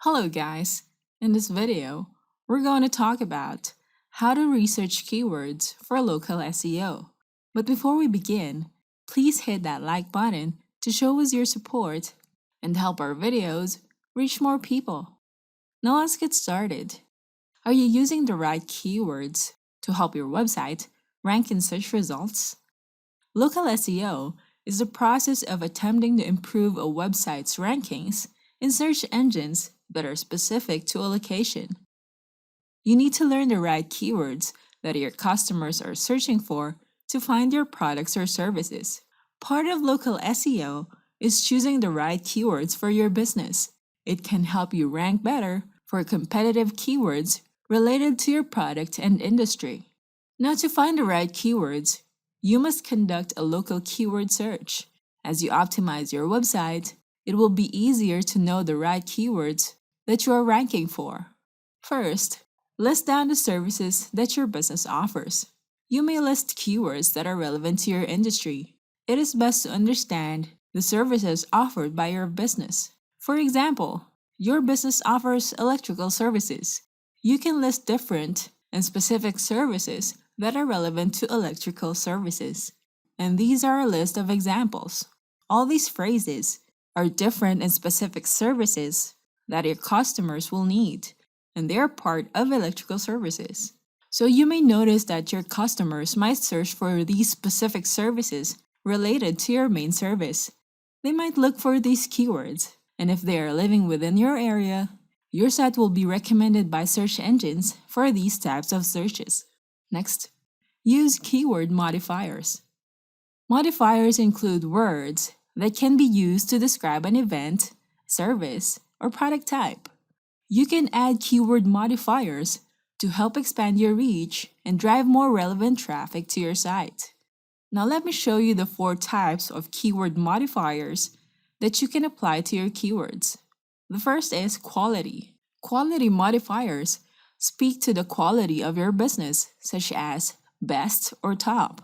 Hello guys! In this video, we're going to talk about how to research keywords for local SEO. But before we begin, please hit that like button to show us your support and help our videos reach more people. Now let's get started. Are you using the right keywords to help your website rank in search results? Local SEO is the process of attempting to improve a website's rankings in search engines that are specific to a location. You need to learn the right keywords that your customers are searching for to find your products or services. Part of local SEO is choosing the right keywords for your business. It can help you rank better for competitive keywords related to your product and industry. Now, to find the right keywords, you must conduct a local keyword search. As you optimize your website, it will be easier to know the right keywords that you are ranking for. First, list down the services that your business offers. You may list keywords that are relevant to your industry. It is best to understand the services offered by your business. For example, your business offers electrical services. You can list different and specific services that are relevant to electrical services. And these are a list of examples. All these phrases are different and specific services that your customers will need, and they are part of electrical services. So you may notice that your customers might search for these specific services related to your main service. They might look for these keywords, and if they are living within your area, your site will be recommended by search engines for these types of searches. Next, use keyword modifiers. Modifiers include words that can be used to describe an event, service, or product type. You can add keyword modifiers to help expand your reach and drive more relevant traffic to your site. Now let me show you the 4 types of keyword modifiers that you can apply to your keywords. The first is quality. Quality modifiers speak to the quality of your business, such as best or top.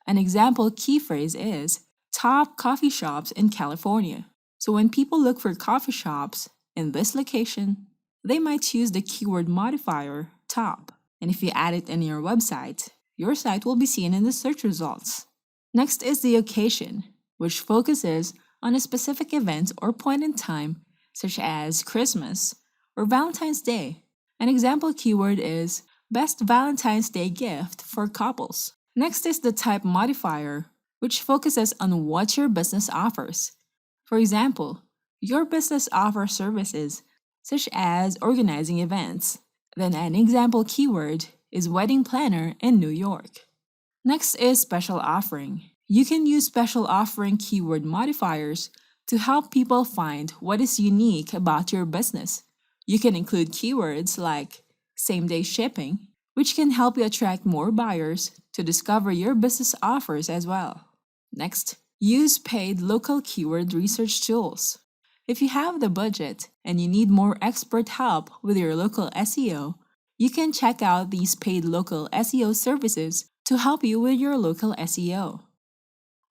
An example key phrase is top coffee shops in California. So when people look for coffee shops in this location, they might use the keyword modifier top. And if you add it in your website, your site will be seen in the search results. Next is the occasion, which focuses on a specific event or point in time, such as Christmas or Valentine's Day. An example keyword is best Valentine's Day gift for couples. Next is the type modifier, which focuses on what your business offers. For example, your business offers services such as organizing events. Then an example keyword is wedding planner in New York. Next is special offering. You can use special offering keyword modifiers to help people find what is unique about your business. You can include keywords like same-day shipping, which can help you attract more buyers to discover your business offers as well. Next, use paid local keyword research tools. If you have the budget and you need more expert help with your local SEO, you can check out these paid local SEO services to help you with your local SEO.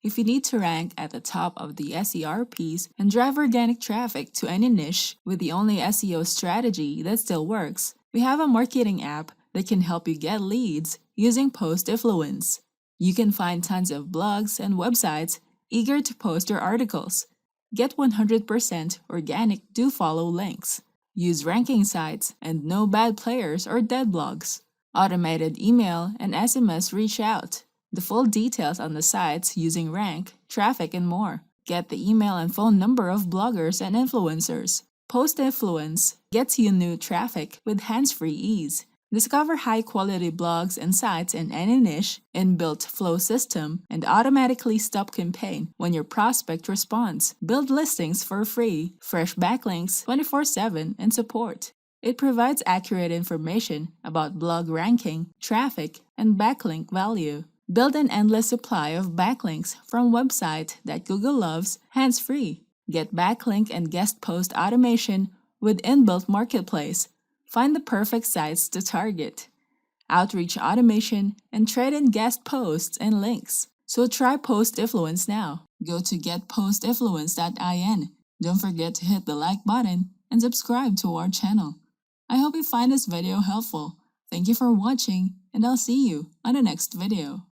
If you need to rank at the top of the SERPs and drive organic traffic to any niche with the only SEO strategy that still works, we have a marketing app that can help you get leads using post influence. You can find tons of blogs and websites eager to post your articles. Get 100% organic do-follow links. Use ranking sites and no bad players or dead blogs. Automated email and SMS reach out. The full details on the sites using rank, traffic, and more. Get the email and phone number of bloggers and influencers. Post influence gets you new traffic with hands-free ease. Discover high-quality blogs and sites in any niche, inbuilt flow system, and automatically stop campaign when your prospect responds. Build listings for free, fresh backlinks 24/7, and support. It provides accurate information about blog ranking, traffic, and backlink value. Build an endless supply of backlinks from website that Google loves, hands-free. Get backlink and guest post automation with inbuilt marketplace. Find the perfect sites to target. Outreach automation and trade in guest posts and links. So try Post Influence now. Go to getpostinfluence.in. Don't forget to hit the like button and subscribe to our channel. I hope you find this video helpful. Thank you for watching, and I'll see you on the next video.